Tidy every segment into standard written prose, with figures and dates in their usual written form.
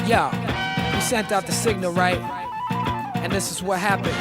Yo, we sent out the signal, right? And this is what happened.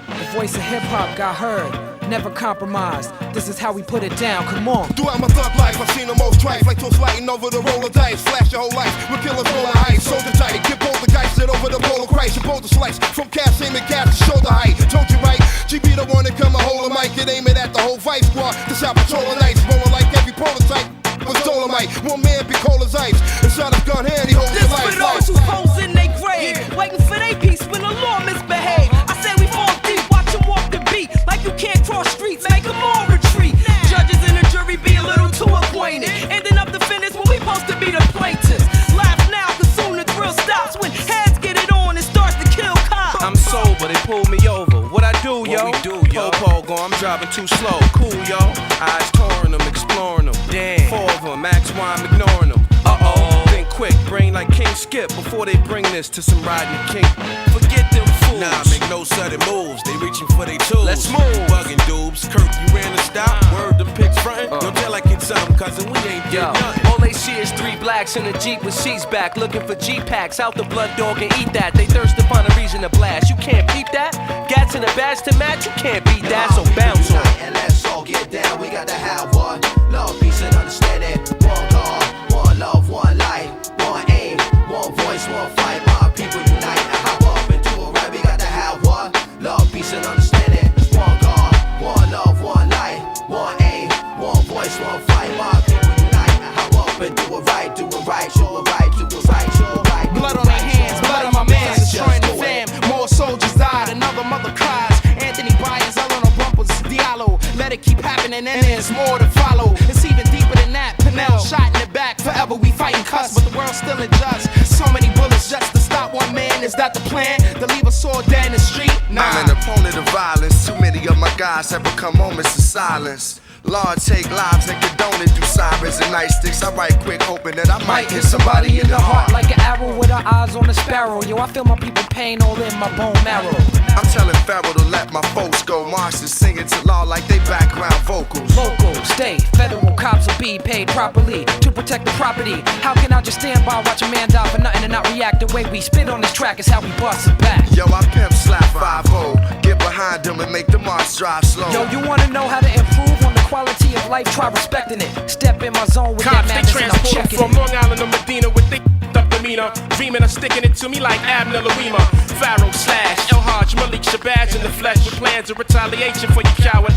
The voice of hip-hop got heard, never compromised. This is how we put it down, come on. Throughout my thug life, I've seen the most trife, like toast lighting over the roller dice. Flash your whole life, with killers rolling ice. Soldier tight, get bold the guys, sit over the polar Christ. You bold the slice, from calf aim and calf to shoulder height. Told you right, GB the one that come and hold a mic and aim it at the whole vice squad. This out patrolling nights, rolling like every prototype. Was Dolomite, one man be cold as ice. Inside his gun hand, he holds his life. This for those who pose in they grave, waiting for they peace when the law misbehave. I say we fall deep, watch them walk the beat. Like you can't cross streets, make them all retreat. Judges and the jury be a little too acquainted. Ending up defendants when we supposed to be the plaintiffs. Laugh now, cause soon the thrill stops. When heads get it on, it starts to kill cops. I'm sober, they pulled me over. What I do, yo? What we do, yo? Po go, I'm driving too slow. Cool, yo. Eyes touring them, exploring them. Damn. 4 of them, max why I'm ignoring them. Uh-oh. Think quick, brain like King Skip before they bring this to some riding the king. Forget them fools. Nah, make no sudden moves. They reaching for they tools. Let's move. Bugging dudes. Kirk, you ran the stop. Word them pics frontin'. Don't tell like it's something, cousin. We ain't did nothing. All they see is 3 blacks in a Jeep with seats back, looking for G-packs. Out the blood dog and eat that. They thirst to find a reason to blast. You can't beat that. Gats in the badge to match. You can't beat that. So bounce on. And let's all get down. We got to have one love, peace, and understanding. One God, one love, one life, one aim, one voice, one fight. My people unite and hop up and do it right. We got to have one love, peace, and understanding. One God, one love, one life, one aim, one voice, one fight. My people unite and hop up and do it right, do it right, show it right, do it right, show it right. Blood on their hands, blood on my mans, destroying the fam. More soldiers died, another mother cries. Anthony Byers, Ellen Bumpers, Diallo. Let it keep happening and there's more to follow. It's even deeper than that. Pinel shot in the back. Forever we fighting cuss, but the world's still unjust. So many bullets just to stop one man. Is that the plan? To leave us all dead in the street? Nah. I'm an opponent of violence. Too many of my guys have become moments of silence. Law take lives and condone it through sirens and nightsticks. I write quick, hoping that I might hit somebody in the heart. Like an arrow with our eyes on a sparrow. Yo, I feel my people pain all in my bone marrow. I'm telling Pharaoh to let my folks go. Marches singing to law like they background vocals. Local, state, federal cops will be paid properly to protect the property. How can I just stand by, watch a man die for nothing and not react? The way we spit on this track is how we bust it back. Yo, I pimp slap 5-0. Get behind them and make the march drive slow. Yo, you wanna know how to improve on the quality of life? Try respecting it. Step in my zone with Cops, that they madness and I'm transport checking from it. Long Island to Medina with they up demeanor. Dreaming of sticking it to me like Abner Louima. Pharaoh slash El Hajj Malik Shabazz in the flesh with plans of retaliation for you coward.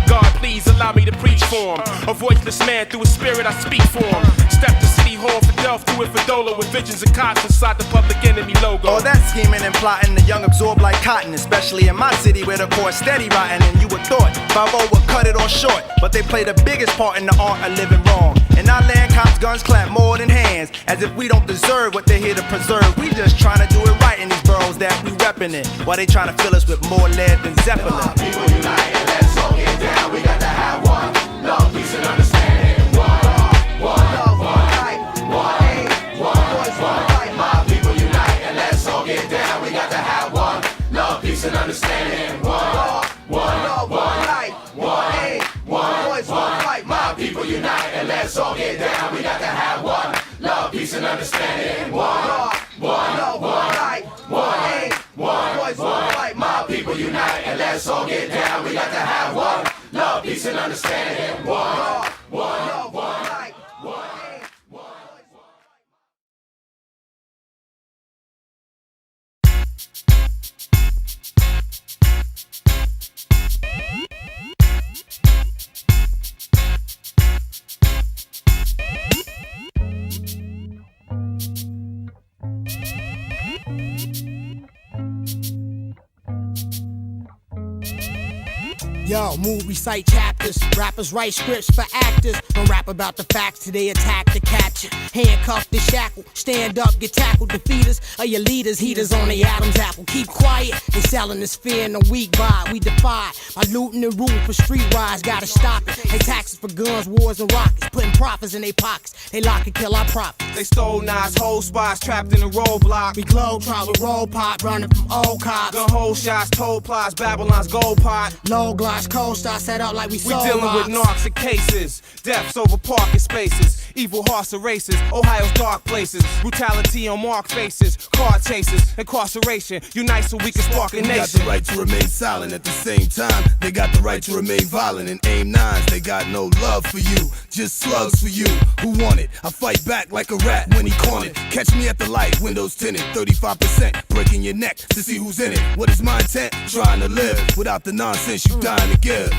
God, please allow me to preach for him. A voiceless man, through his spirit I speak for him. Step to City Hall for Delph, through it for Dola with visions of cops inside the Public Enemy logo. All that scheming and plotting, the young absorb like cotton, especially in my city where the core steady rotting. And you would thought 5-0 would cut it all short, but they play the biggest part in the art of living wrong. In our land, cops' guns clap more than hands, as if we don't deserve what they're here to preserve. We just trying to do it right in these boroughs that we reppin' it, while they trying to fill us with more lead than Zeppelin. People unite and let's all get down. We got to have one love, peace, and understanding. One love, one light, one aim, one voice, one fight. My people unite and let's all get down. We got to have one love, peace, and understanding. One love, one light, one aim, one voice, one fight. My people unite and let's all get down. We got to have one love, peace, and understanding. One love, one light, one aim, one voice, one fight. My people unite and let's all get down. We got to have one love, peace, and understanding. One love, one light, one aim, one voice, one fight. Yo, move, recite chapters. Rappers write scripts for actors. Don't rap about the facts till they attack to catch it. Handcuffed to shackle. Stand up, get tackled. Defeaters are your leaders. Heaters on the Adam's apple. Keep quiet. They selling this fear in a weak vibe. We defy by looting and rule for street rides. Gotta stop it. They taxes for guns, wars, and rockets. Putting profits in their pockets. They lock and kill our profits. They stole knives, whole spots, trapped in a roadblock. We globe trot with roll pop, running from old cops. Gun hole shots, told plots, Babylon's gold pot. Low gloss coast, I set up like we We sold dealing with rocks. narcs and cases, deaths over parking spaces. evil horse races, Ohio's dark places, brutality on marked faces, car chases, incarceration, unite so we can spark a They got nation. the right to remain silent at the same time. They got the right to remain violent and aim nines. They got no love for you, just slugs for you. Who want it? I fight back like a rat when he cornered. Catch me at the light, windows tinted, 35%, breaking your neck to see who's in it. What is my intent? Trying to live without the nonsense you dying to give.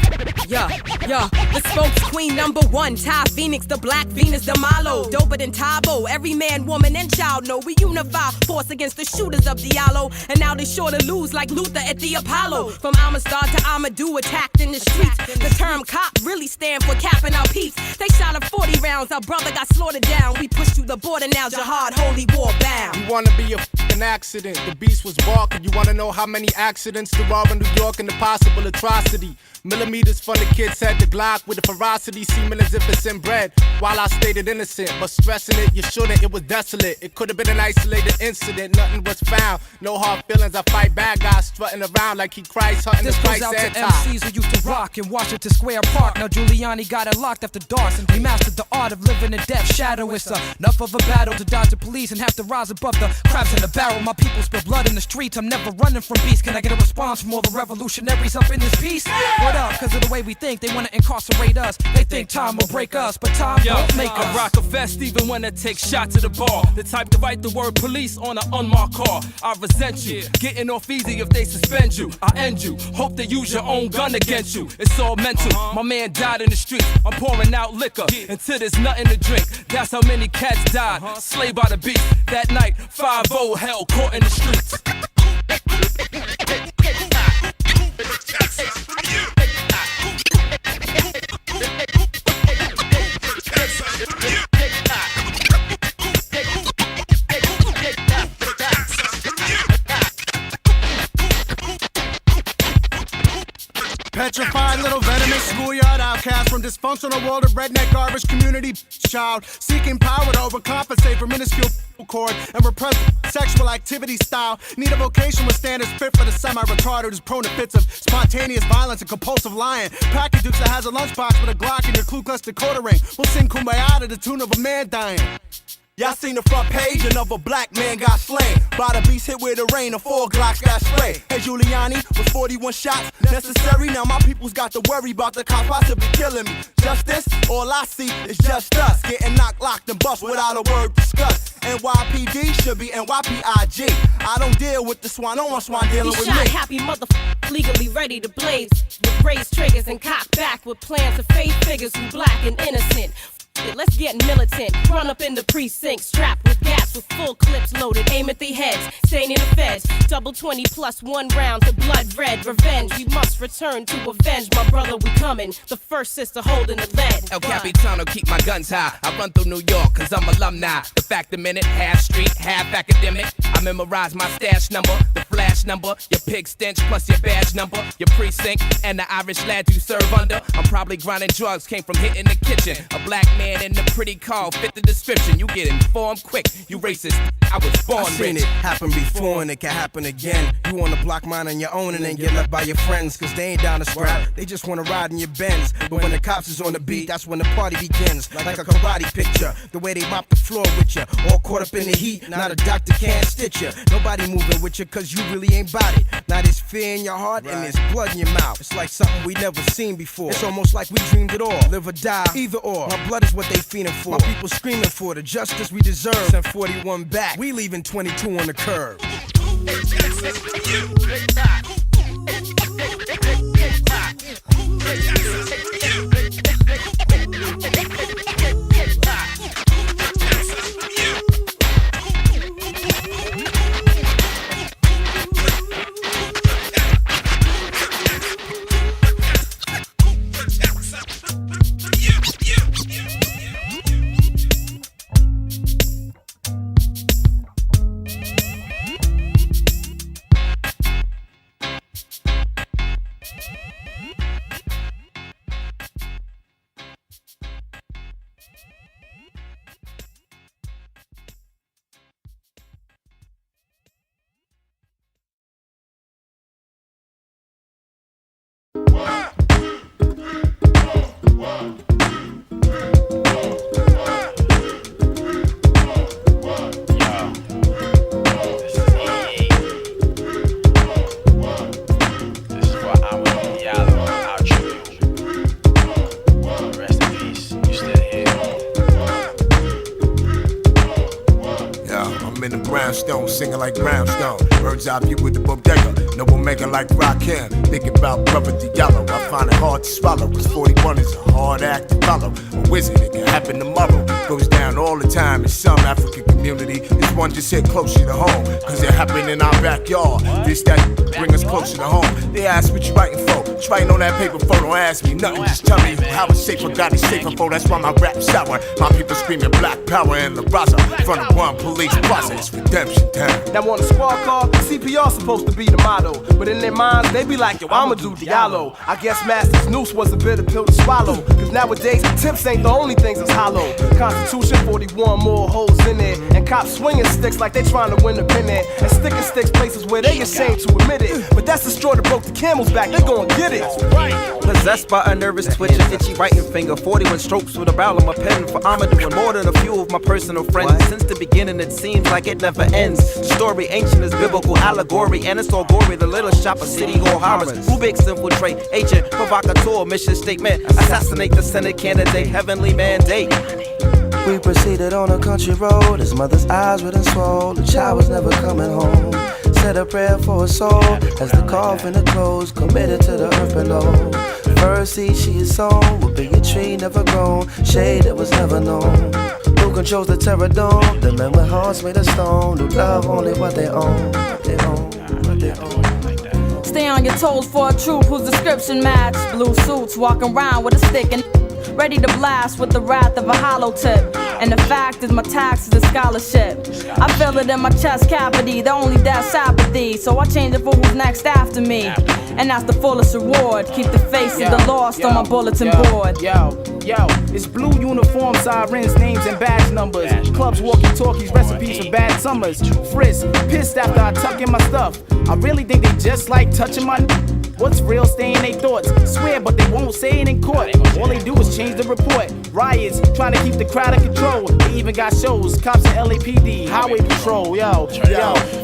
Yeah, the spokes queen #1, Ty Phoenix, the Black Venus, the Malo, doper than Tabo. Every man, woman, and child know we unify, force against the shooters of Diallo. And now they sure to lose like Luther at the Apollo. From Amistad to Amadou, attacked in the streets. The term cop really stand for capping our peace. They shot up 40 rounds, our brother got slaughtered down. We pushed through the border, now jihad, holy war bound. You wanna be a f***ing accident, the beast was barking. You wanna know how many accidents there are in New York and the possible atrocity. Millimeters from the kid's head, the Glock with the ferocity, seeming as if it's inbred. While I stated innocent, but stressing it, you shouldn't, it was desolate. It could have been an isolated incident, nothing was found. No hard feelings, I fight bad guys strutting around like he Christ, hunting This the goes Christ out to anti. MCs who used to rock in Washington Square Park. Now Giuliani got it locked after dark, and he mastered the art of living in death shadow. It's enough of a battle to dodge the police and have to rise above the crabs in the barrel. My people spill blood in the streets, I'm never running from beasts. Can I get a response from all the revolutionaries up in this piece? What up? Cause of the way we think, they wanna incarcerate us. They think time will break us, but time won't make us. I rock a vest even when I take shots at the bar. The type to write the word police on an unmarked car. I resent you, getting off easy if they suspend you. I end you, hope they use your own gun against you. It's all mental, my man died in the streets. I'm pouring out liquor until there's nothing to drink. That's how many cats died, slayed by the beast. That night, 5-0 hell caught in the streets. Petrified little venomous schoolyard outcast from dysfunctional world of redneck garbage community child seeking power to overcompensate for minuscule cord and repressed sexual activity style. Need a vocation with standards fit for the semi-retarded who's prone to fits of spontaneous violence and compulsive lying. Package dukes that has a lunchbox with a Glock and your Ku Klux decoder ring. We'll sing Kumbaya to the tune of a man dying. Y'all seen the front page, another black man got slain by the beast hit with the rain, and 4 Glocks got sprayed. Hey Giuliani, was 41 shots necessary? Now my people's got to worry about the cops possibly killing me. Justice? All I see is just us getting knocked, locked, and bust without a word discussed. NYPD should be NYPIG. I don't deal with the swine, no one swine dealing with shot me. happy motherfucker, legally ready to blaze with raised triggers and cock back with plans to fade figures who black and innocent. Let's get militant, run up in the precinct, strapped with gaps with full clips loaded, aim at their heads, staining the feds, double 20 plus 1 round to blood red, revenge, we must return to avenge, my brother we coming, the first sister holding the lead. El Capitano, keep my guns high, I run through New York cause I'm alumni, the fact a minute, half street, half academic, I memorize my stash number, the flash number, your pig stench plus your badge number, your precinct, and the Irish lad you serve under, I'm probably grinding drugs, came from hitting the kitchen, a black man in the pretty car fit the description. You get informed quick, you racist. I was born I seen rich. it happen before and it can happen again. You wanna block mine on your own and then get left by your friends, cause they ain't down to scrap. They just wanna ride in your Benz. But when the cops is on the beat, that's when the party begins. Like a karate picture, the way they mop the floor with ya. All caught up in the heat, not a doctor can't stitch ya. Nobody moving with ya cause you really ain't bout it. Now there's fear in your heart and there's blood in your mouth. It's like something we never seen before. It's almost like we dreamed it all. Live or die, either or. My blood is what they fiending for. My people screaming for the justice we deserve. Send 41 back. We leaving 22 on the curb. singing like brownstone. Bird's eye view with the bodega. No omega like Rakim. Thinking about brother Diallo. I find it hard to swallow, cause 41 is a hard act to follow. A wizard, it can happen tomorrow. Goes down all the time in some African community. This one just hit closer to home, cause it happened in our backyard. This, that, bring us closer to home. They ask what you writing for. Just writing on that paper for, don't ask me nothing. Just tell me how it's safer, got it safer for. That's why my rap sour. My people screaming black power and La Raza. Front of one police process, redemption time. Now on the squad car, CPR supposed to be the motto, but in their minds they be like, yo, Amadou Diallo. I guess Master's noose was a bitter pill to swallow, cause nowadays tips ain't the only things that's hollow. Constitution 41 more holes in it, and cops swinging sticks like they trying to win the pin it, and sticking sticks places where they ashamed to admit it. But that's the straw that broke the camel's back, they gon' get it. Possessed by a nervous twitch, an itchy writing finger, 41 strokes with a barrel of my pen for Amadou and more than a few of my personal friends. Since the beginning it seems like it never ends. The story ancient as biblical allegory, and it's all gory. The little shop of city hall horrors. Rubik's infiltrate, agent, provocateur, mission statement, assassinate the Senate candidate, heavenly mandate. We proceeded on a country road. His mother's eyes were swollen. The child was never coming home. Said a prayer for her soul as the coffin had closed, committed to the earth below. First seed she is sown will be a tree never grown, shade that was never known. Who controls the terror dome? The men with hearts made of stone, who love only what they own, what they own, what they own. Stay on your toes for a troop whose description match. Blue suits walking around with a stick and ready to blast with the wrath of a hollow tip. And the fact is my tax is a scholarship. I feel it in my chest cavity, the only death's apathy. So I change it for who's next after me. And that's the fullest reward. Keep the face of the lost on my bulletin board. Yo, it's blue uniform sirens, names and badge numbers. Clubs, walkie-talkies, recipes for bad summers. Frisk, pissed after I tuck in my stuff. I really think they just like touching my what's real, stay in their thoughts. Swear, but they won't say it in court. All they do is change the report. Riots, trying to keep the crowd in control. They even got shows, cops and LAPD, highway patrol, yo.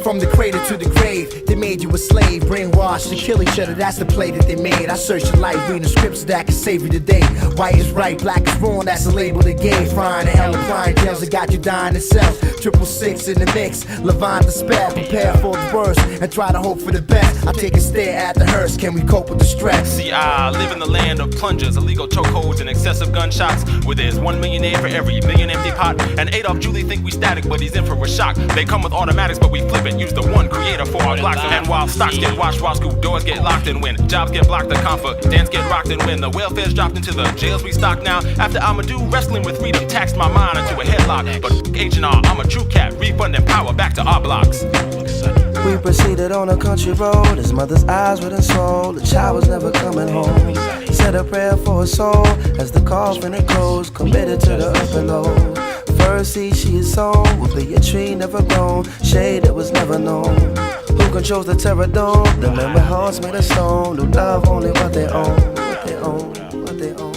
From the cradle to the grave, they made you a slave. Brainwashed to kill each other, that's the play that they made. I search your life, reading scripts that can save you today. White is right, black is wrong, that's the label they gave. Frying the hell, applying jails that got you dying itself. 666 in the mix, Levant the spell. Prepare for the worst and try to hope for the best. I take a stare at the hearse, can we cope with the stress? See, I live in the land of plungers, illegal chokeholds, and excessive gunshots, where there's 1 millionaire for every million empty pot. And Adolf Julie think we static, but he's in for a shock. They come with automatics, but we flip it. Use the one creator for our blocks. And while stocks get washed, while school doors get locked, and when jobs get blocked, the comfort dance get rocked, and when the welfare's dropped into the jails we stock now. After Amadou, wrestling with freedom taxed my mind into a headlock. But H&R, I'm a true cat, refunding power back to our blocks. We proceeded on a country road. His mother's eyes were swollen. The child was never coming home. Said a prayer for her soul as the coffin had closed, committed to the earth below. First seed she is sown will be a tree never grown, shade that was never known. Who controls the terror dome? The men with hearts made of stone, who love only what they own, what they own, what they own.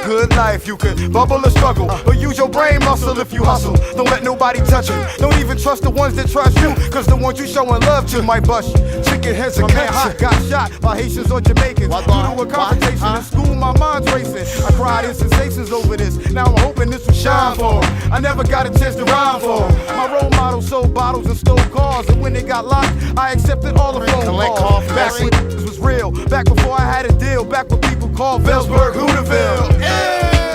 Good life, you could bubble or struggle, but use your brain muscle if you hustle. Don't let nobody touch you. Don't even trust the ones that trust you, cause the ones you showing love to might bust you. Chicken heads and cut got shot by Haitians or Jamaicans. Due to a confrontation in school, my mind's racing. I cried in sensations over this. Now I'm hoping this will shine for 'em. I never got a chance to rhyme for 'em. My role model sold bottles and stole cars, and when they got locked, I accepted all the phone calls. Back when this was real, back before I had a deal, back when people called Velsburg Hooterville.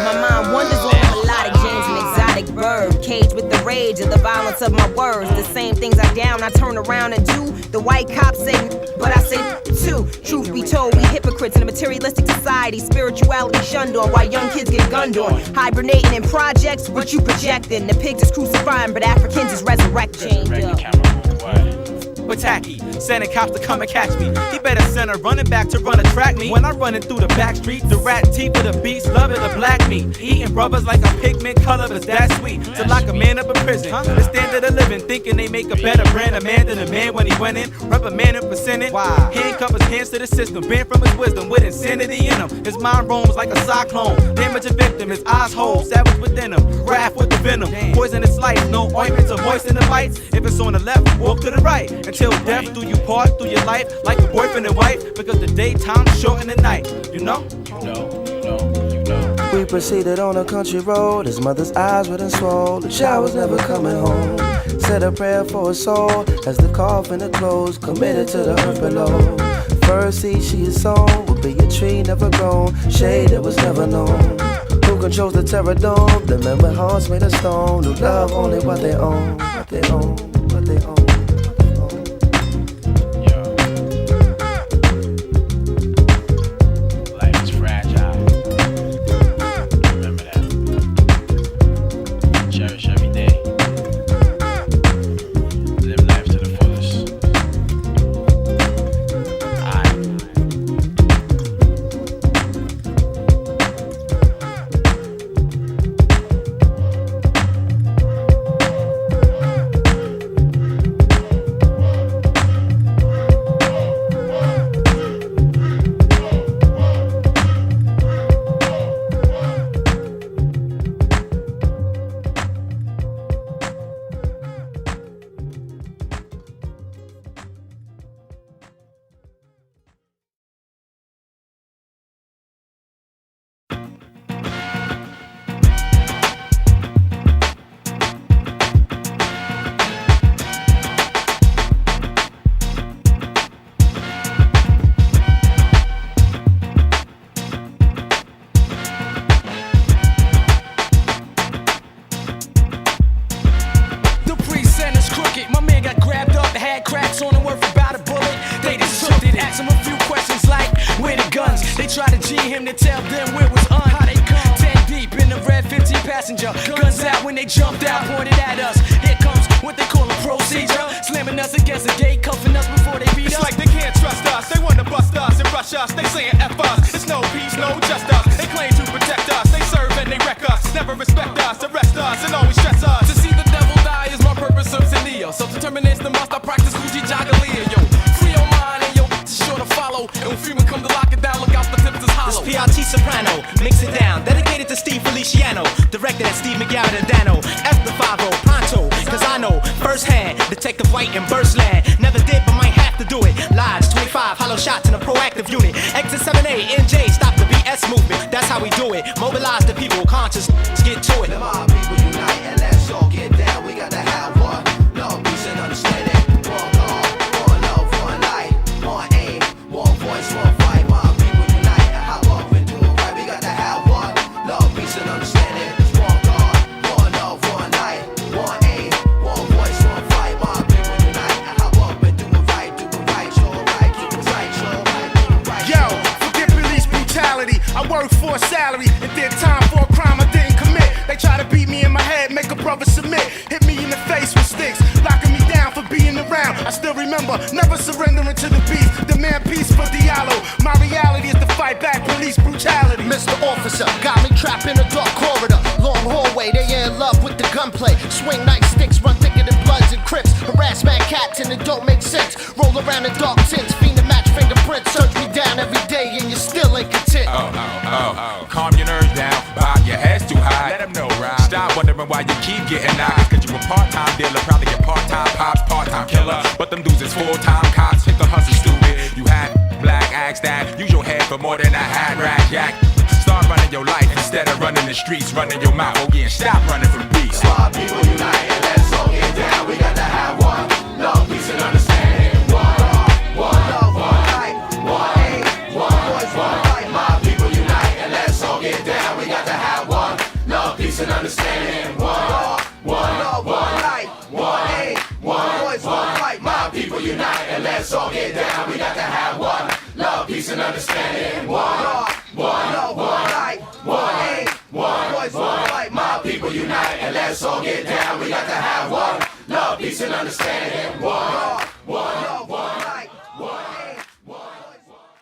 My mind wanders on melodic James, an exotic bird, caged with the rage of the violence of my words. The same things I down, I turn around and do. The white cops say, but I say too. Truth be told, we hypocrites in a materialistic society. Spirituality shunned on, while young kids get gunned on. Hibernating in projects, what you projecting? The pigs is crucifying, but Africans is resurrecting. But tacky, sending cops to come and catch me. He better send a running back to run attract me. When I'm running through the back streets, the rat teeth of the beast, loving the black meat. Eating brothers like a pigment color is that sweet. To lock a man up in prison, the standard of living, thinking they make a better brand of man than a man when he went in. Reprimanding for sinning. Handcuff his hands to the system, banned from his wisdom with insanity in him. His mind roams like a cyclone. Damage a victim, his eyes hold, savage within him. Grafh with the venom, poison its life. No ointment to moisten the bites. If it's on the left, walk to the right. Until death do you part through your life like a boyfriend and wife, because the daytime's short in the night, you know? We proceeded on a country road. His mother's eyes were swollen. The shower's never coming home. Said a prayer for his soul as the coffin had closed. Committed to the earth below. First seed she is sown will be a tree never grown. Shade that was never known. Who controls the terror dome? The memory hearts made of stone. Who love only what they own. What they own. What they own. Running your mouth, oh yeah, and stop running from beats. My people unite and let's all get down. We got to have one love, peace, and understanding. One love, one light, one aim, one voice, one fight. My people unite and let's all get down. We got to have one love, peace, and understanding. One love, one light, one aim, one voice, one fight. My people unite and let's all get down. We got to have one love, peace, and understanding. One love, one light, one aim. One voice, one fight, my people unite and let's all get down. We got to have one love, peace, and understanding. One love, one light, one aim, one voice, one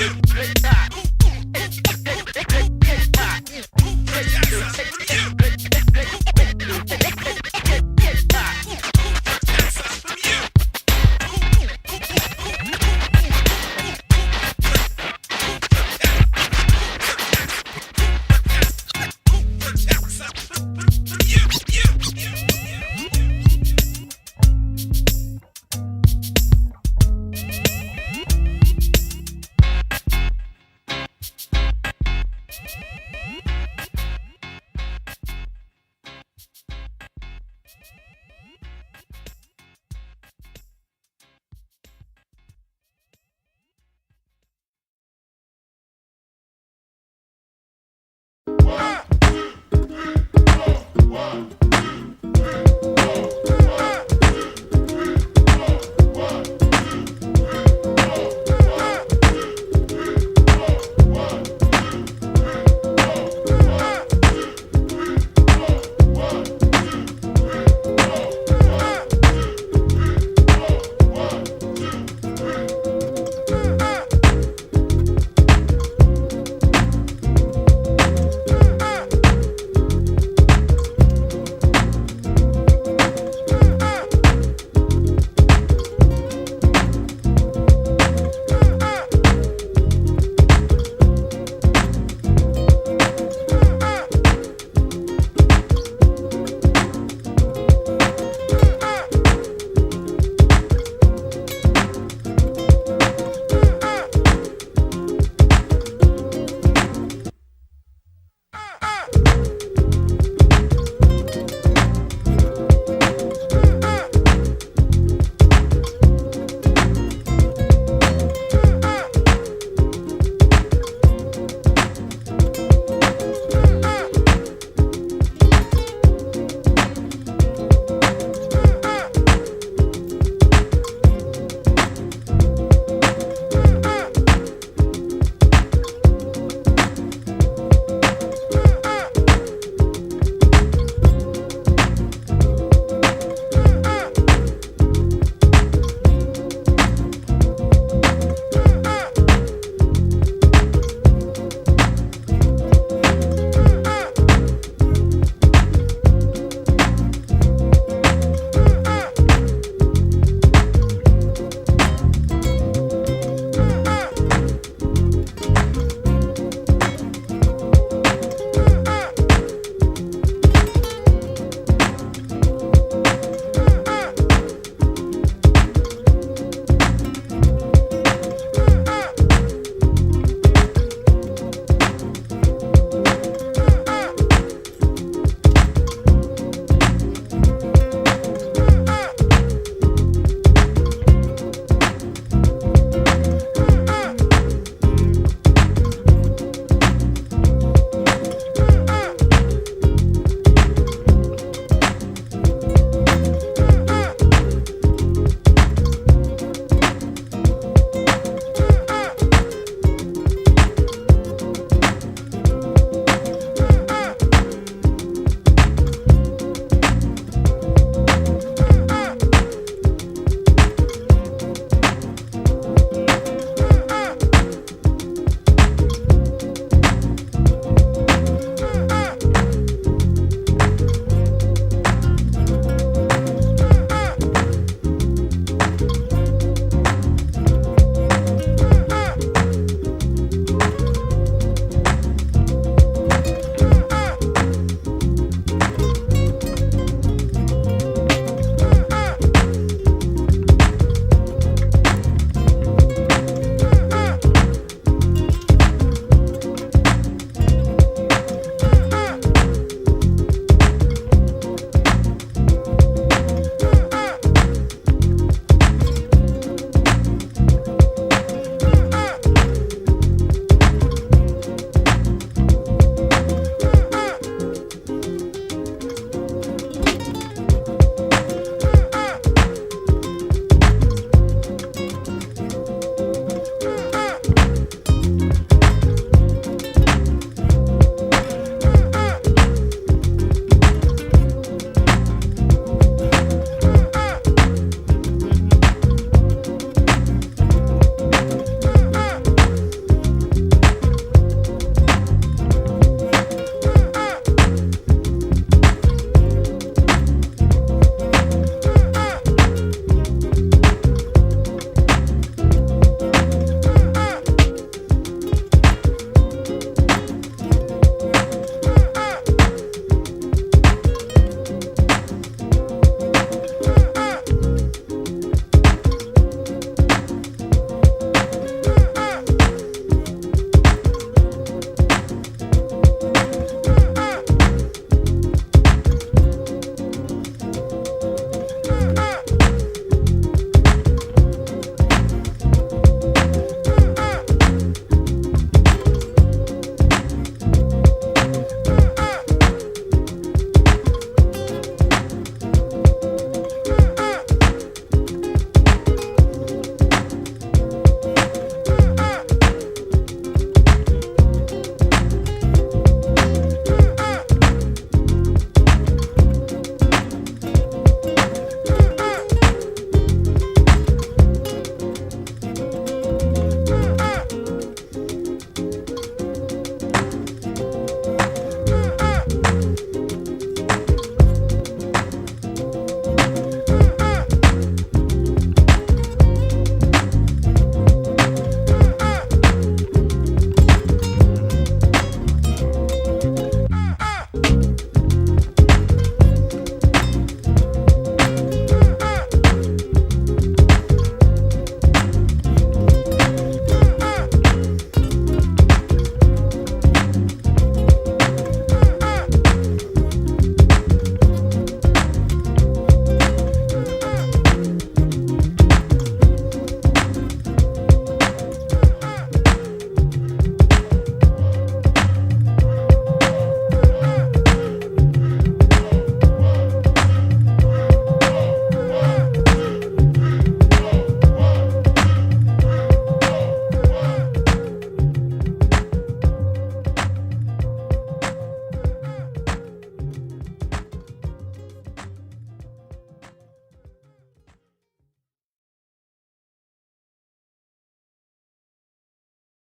Take that.